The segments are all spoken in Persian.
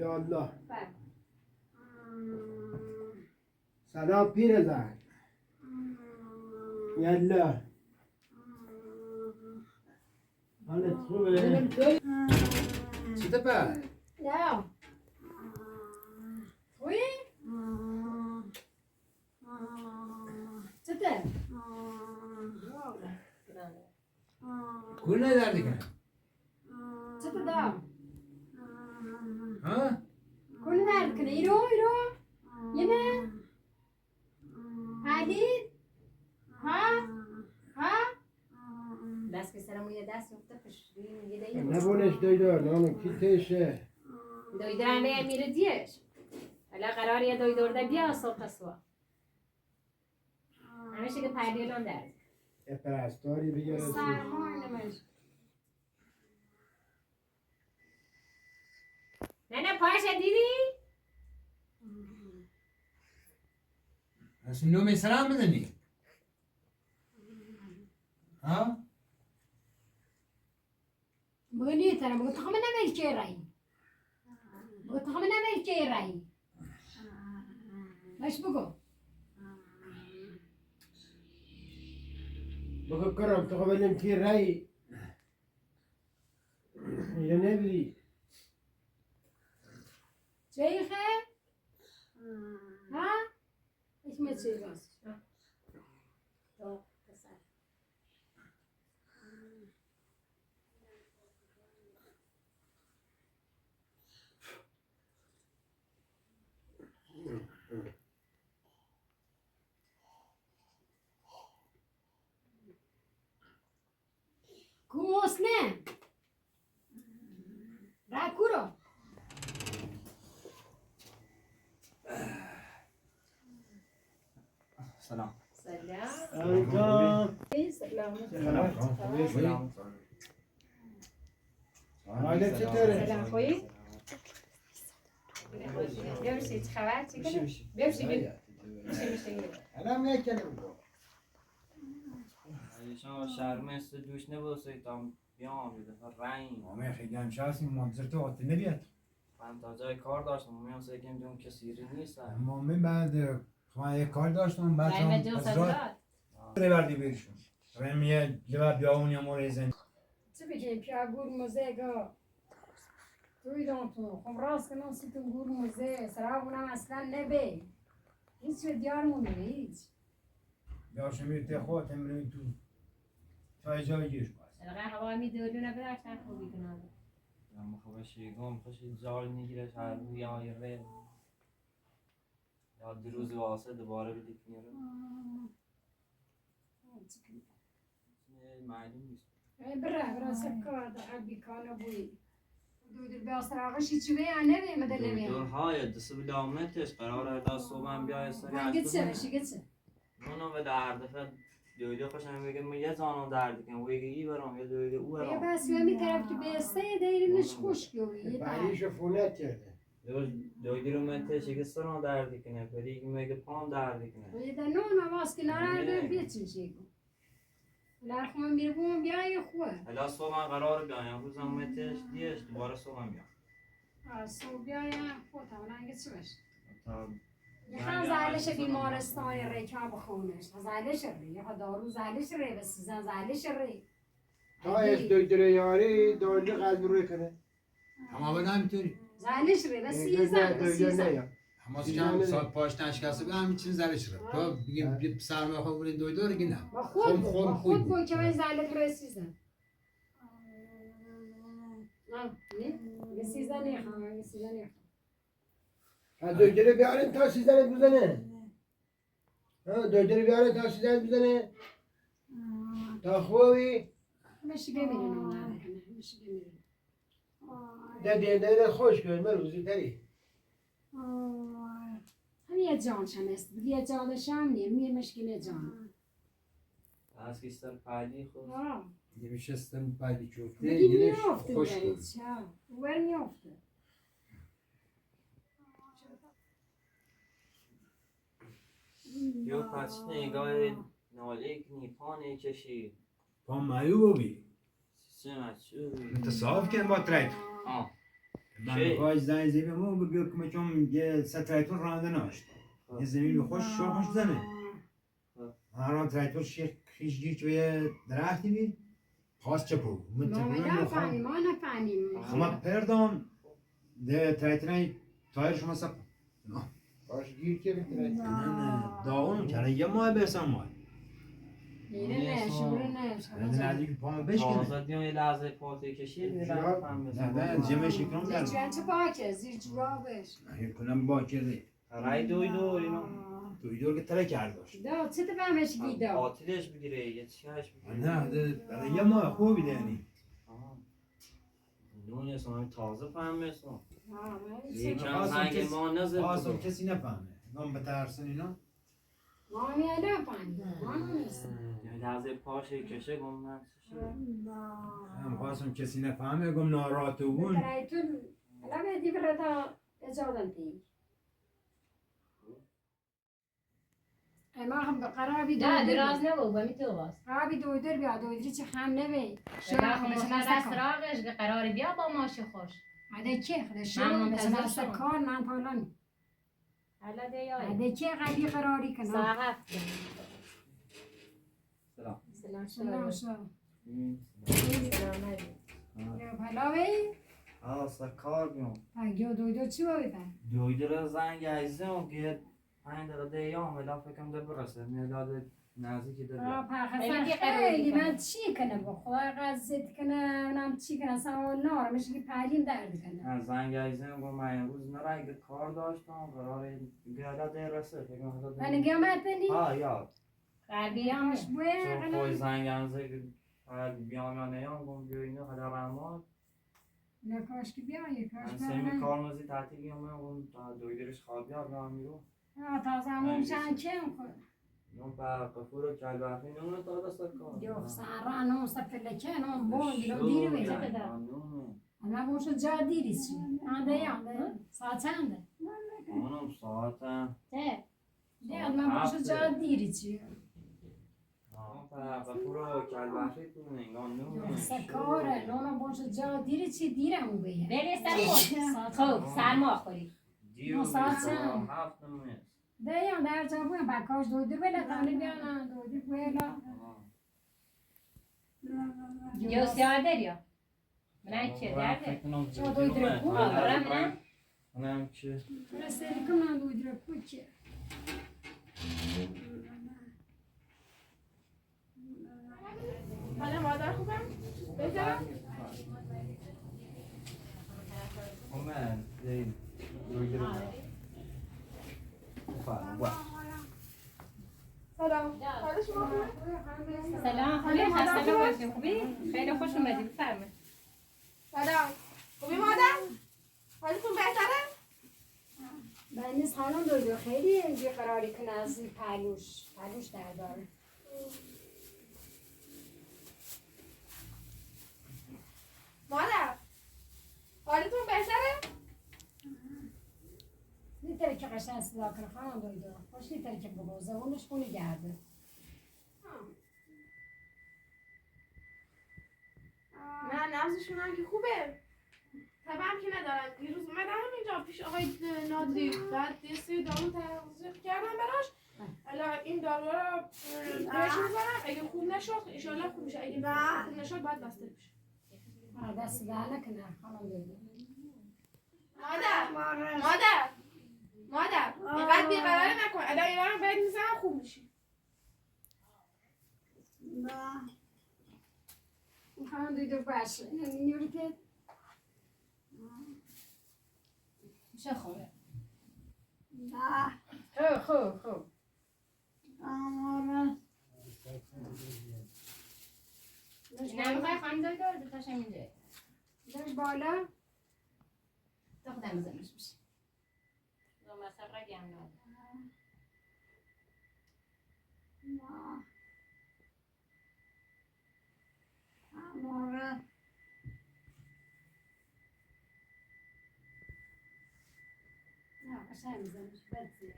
یا الله. بله. سلام پیرزن. یلا. حالت خوبه؟ چی دپه؟ یا خوبی؟ چطور؟ کول ندردی کنه چطور دام؟ ها؟ کل درد کنه ایرو یه نه؟ پدید؟ ها؟ دست که سرمو یه دست نقطه پشتیم یه دایی نبونش دویدار نانو کی تشه؟ دویدرانه میره دیش حالا قرار یه دویدرده بیا صبح سوا همیشه که پردیلون درد یه پرستاری بگرسی. سرما نمش نه پاش دیدی؟ از نوم سلام بزنی ها؟ بگو ترى بقول تخمن نعمل شيء راي بقول تخمن نعمل شيء راي ايش بقول بگو کرم تو قبلیم کی رای یا نبی شيخه ها ايش ما تسوي بس كوسنا راكورو سلام سلام سلام حالت چطوره؟ سلام خویی ببرشی چه خبر چی کنه؟ ببرشی میشه الان میکنم شما شهر مثل دوش نبوسید تا بیام بیده رنگ مامه خیلی همشه هستیم منتظر تو آتی نبید من تا جای کار داشتم میام سیکم جون کسی ری نیست مامه بعد خواهی یک کار داشتم بعد رای هم مجلس از راه داد بردی بریشون رمیه لبه بیاون یا موریزن چه بگیم پیا گور موزه گا توی دانتون خب راست که ناسی تو گور موزه سراغونم اصلا نبی هیچ به دیارمون نبی هیچ یا شمیر تی خود تمرین تو تا جای گیش باز الان هوا میدولونه بداشتن خوبی کنم اما خوشی گم خوشی جال نگیره شهر یا یه ری یا دروز واسه دوباره بدید میره معلوم نیست برا سکار در بیکانه بوی دودر بیا سراغشی چی بیان نبی مدل دور نبی های دست به دامتش قراره تا صبح بیای سری من گتسه بشی گتسه اونو به در دفعه دویده خوشم میگه من یه زانو درد کنم و یکی برام یه دویده او یه برام بس یه میطرف که بیسته دیری نش خوش گوی یه بعدیشو فونت کرده دویده رو مته شکستان درد کنه پری میگه پام درد کنه یه دنون آواز که نرده بیچین شیگو لرخم میره بوم بیای خوه حالا صبح من قرار بیایم روزم متش دیش دوباره صبح بیام صبح بیای خود هم نگه چی بشه تا یه زالش بیمارستانی ری که بخونش زالش ری یه دارو زالش ری و سیزن زالش ری تا از دکتر یاری دارو قلب روی کنه اما به نمیتونی زالش ری و سیزن و سیزن اما سیزن سال پاش نشکسته به همین چیز زرش رو تو بگیم سرمه خواه برین دوی دور گی نه با خود بود که من زالت ری سیزن نه سیزن نیخوام سیزن نیخوام از دکتر بیارن تا سیزنت بزنه دکتر بیارن تا سیزنت بزنه تا خوبی مشی بمیرن مشی بمیرن ده خوش کرد من روزی تری همین یه جان شمست بود یه جانش هم نیم میه مشکل یه جان از کیستر پردی خود یه میشستم بعدی چوفته بگی یه میافته خوش برای کرد چه ور میافته یو پس نگاه ناله کنی پانه کشی پا مایو بی سیستم از چو انت صاف کن با ترک آه من کاش زنگ زیبه مو بگو که چون یه سترایتون رانده ناشت یه زمین خوش شاخش زنه هر ترایتور خیش گیرچ به یه درختی بی خواست چپو ما نفهمیم ما نفهمیم اما پردام ده ترایترای تایر شما سب باش گیر که میتونه نه داغون کنه یه ماه برسم ماه میره نه شوره نه نزدیک پامو بشکنه تازه دیون یه لحظه پاتی کشید یه لحظه هم نه جمعه شکرم زیر کردم چه پاکه زیر جورابش این کنم با کرده رای دوی دور اینو توی دور که تره کرد داشت دا چه تفهمش گیدا قاتلش بگیره یه چیهش بگیره نه یه ماه خوبی دنی نون اسم تازه فهم اسم یک یکم زنگ ما نزد آسان کسی نفهمه نام بترسن اینا ما میادم فهمیم ما نیست یه لحظه پاشه کشه گم نه هم خواستم کسی نفهمه گم ناراحت بون ترایتون الان بدی بردا اجازه تی ما هم قرار بی نه دراز نبود با میتو باز قرار بی دویدر بیا دویدری چه هم نبی شما خمسنا دست راقش که قرار بیا با ماشی خوش عده چه خدا من شما منتظر مثلا دست شما. کار من پالان حالا دیای عده چه قبی قراری کنم ساعت سلام سلام سلام شما سلام یا پلاوی کار بیام اگه دویدر چی باید دویدر زنگ عزیزم که 5 دقیقه یا ملا فکرم ده برسه میلاد نزدیکی ده بیاد پرخصن خیلی من چی کنم با خدا قضیت کنم نم چی کنم سما نار میشه که پریم درد کنم زنگ عزیزم گفت من امروز نره اگه کار داشتم قراره گلا ده رسه فکرم حالا ده من گمت نی یا قلبی همش بوی چون خوی زنگ عزیزم بیام یا نیام گفت بیا اینو حالا رحمات نکاش که بیایی کاش من سمی برم کار مزی تعطیل گیم گفت دویدرش خواب یاد بیام میرو تازه همون چند چم خود نون با قفور کلبافی نون تا دست کار یو سارا نو سفلکه نو بون دیلو دیرو بیزه کده انا بوشو جا دیریسی آنده یانده ساچنده اونم ساعتم چه دیاد من بوشو جا دیریسی قفور کلبافی تو نگاه نون سکاره نونا بوشو جا دیریسی دیرمو بیه بری سر خب سرما خوری دیو ساعتم. هفت نمونه دیان در جا بویم بکاش دویدر بله تانی بیانا دویدر بله یا سیاه دریا من چه درده چه دویدر کو آره من منم چه رسیدی که من دویدر کو چه حالا مادر خوبم؟ بذارم؟ من دویدر سلام حالا شما خوبه؟ سلام خوبی خسته نباشی خوبی خیلی خوش اومدی بفرمایید سلام خوبی مادر؟ حالتون بهتره؟ من نیست خانم دویدر خیلی بیقراری کنه از پلوش در داره مادر حالتون بهتره؟ نیتره که قشن صدا کنه خانم دویدر خوش نیتره که بگوزه اونش خونی گرده من نبضشون هم که خوبه طبعم که ندارن یه روز اومدم اینجا پیش آقای نادری بعد یه سری دارو تزریق کردم براش الان این دارو رو بهش میزنم اگه خوب نشد انشالله خوب میشه اگه خوب نشد باید بسته بشه دست در نکنه خانم دویدر مادر اینقدر بیقراره نکن الان اینا رو بهت میزنم خوب میشی خانم دویدر باشه نیوریته میشه خوبه خوب نمیخوای خانم دکتر دوتاشم اینجا داشت بالا تو خودم بزنش میشه دو مسقه گم ناد نه قشنگ میزنش بدزیه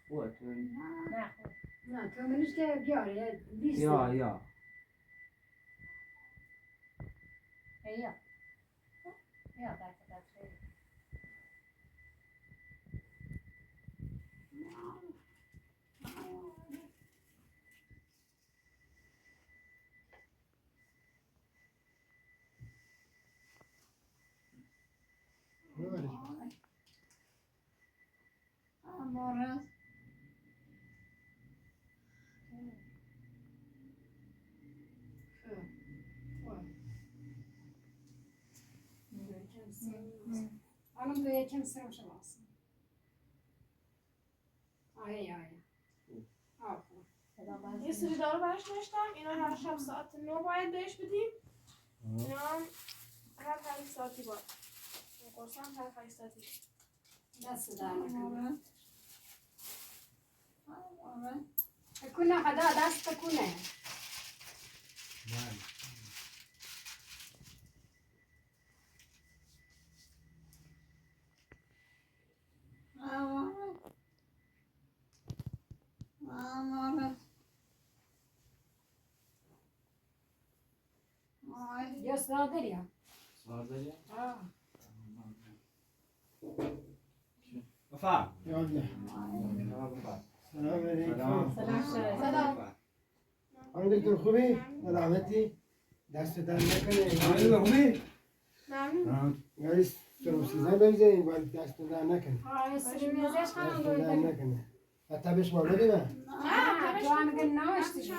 خودتون نه خوب نه تو منش که بیاره لیست یا یا یا دست خیلی. Morras. Hanım da yeken sıramışım aslında. Ay. Aferin. یه سری دارو براش نوشتم اینا هر شب ساعت 9 باید بهش بدیم اینا هم هر 5 ساعتی باید قرصم هر 5 ساعتی دست در نکنه. Morras. تکونه خدا دست تکونه. Morras. Ay. یا ساده یا. صادقه؟ آه. بفرم. یالا بفرم. سلام علیکم سلام. آن دکتر خوبی؟ سلامتی؟ دست در نکنه خوبی؟ ممنون یعنی سرم سیزن بگذاریم ولی دست در نکنه آه سریمیزش دست خانم در دویدن. نکنه تبش بالا دیدم نه تو آنگه ناشتی.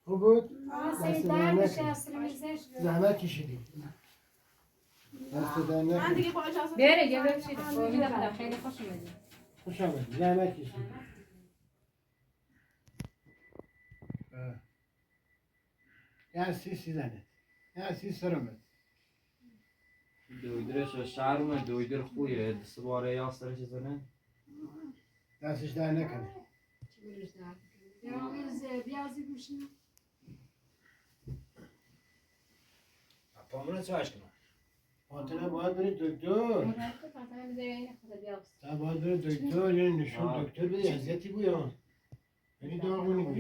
خوب بود؟ آه دست سری در دردش نکنه سریمیزش. زحمت کشیدی دست در من نکنه دیگه با اجازه Bere gel bir şey. Boynu خیلی خوش اومدی. خوش آمد زحمت کشیدی یه سیزنه یه سرمت دویدرش و شهرم دویدر خویه دست باره یاسترش زنه دستش در نکنه بیازی گوشیم. پامونو چاش کنم. فاطمه باید بری دکتر تا باید بری دکتر یه نشون دکتر بدی اذیتی بود یا یعنی داغونی بود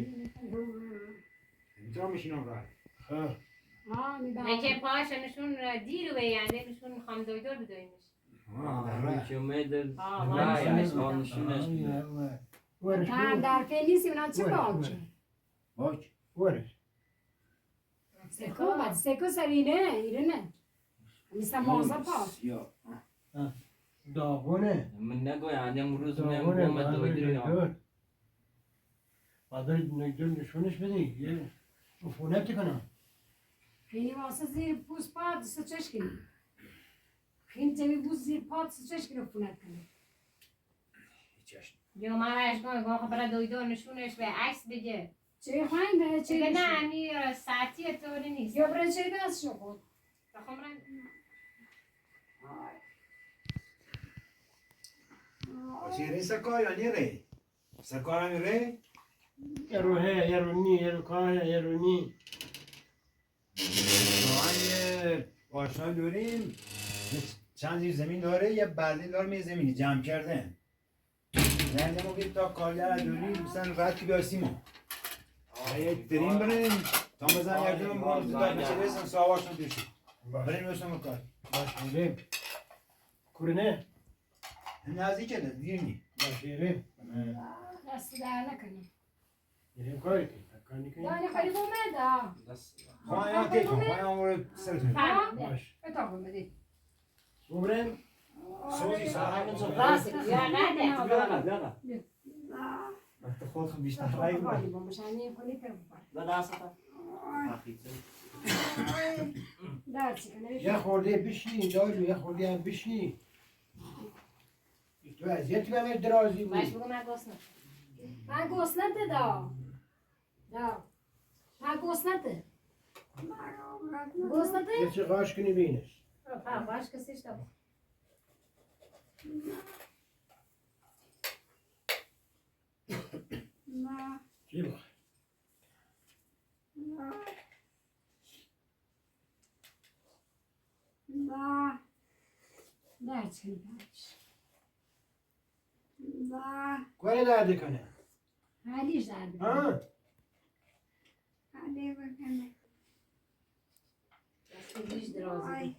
میتونم میشینم راه. خب آه که پاش نشون دیر و یعنی نشون میخوام دویدور بدویمش. Hükümet de Aa, ne yani var. konuşuyoruz. ورش هم در فلیسی اونا چه باکی؟ باش. ورش سکو بعد سکو سرینه ایرنه. مثل مازا پاک. داغونه من نگو yani امروز من داغونه قومت باید بری دویدر ya. دکتر باید بری دکتر نشونش بدی یه عفونتی کنم خیلی واسه زیر پوست پاد سچش کنی. خیلی جمی بوز زیر پاد سچش کنی فونت کنی. هیچش. یا من اشکان گاه برای دویدور نشونش به عکس بگه. چه خواهیم به چه چه نه بشی؟ یعنی ساعتی طوری نیست. یا برای چه دست شو خود؟ بخوام رنگ. باشه ری سکار یا نی ری؟ سکار هم ری؟ یه رو هه یه رو نی یه رو کاه یه رو نی ما آشنا داریم. چند زیر زمین داره یه بلده داره می زمینی جمع کردن. یعنی ما که تا کارگر داریم مثلا راحت که بیایستیم. یه ترین بریم تا مثلا یک دونم برام تا بچه رسیم ساواشون دیشیم. بریم روشن کار. باش بریم کرنه نزدیکه ده دیر نی. باش بریم دست در نکنی. بریم کاری کنیم کاری کنیم یعنی خیلی بومده. خواهیم که خواهیم رو سرتون. باش اتاق بومدی. بریم سوزی ساعت راست یا نده. وقت خود هم بیشتر خواهی رای بود. بامشانی کنی که بپر. درسی کنه. یه خورده بشین دارو یه خورده هم بشین تو اذیت به درازی باش بود بگو من گوست نشون. من گوسنت دا. دا. من گوسنت. گوسنت؟ یه چه قاش کنی بینش باش کسیش دابا. چی با درس کنی درس. کاری درد کنه حالیش درد. ها دست دیش درازی.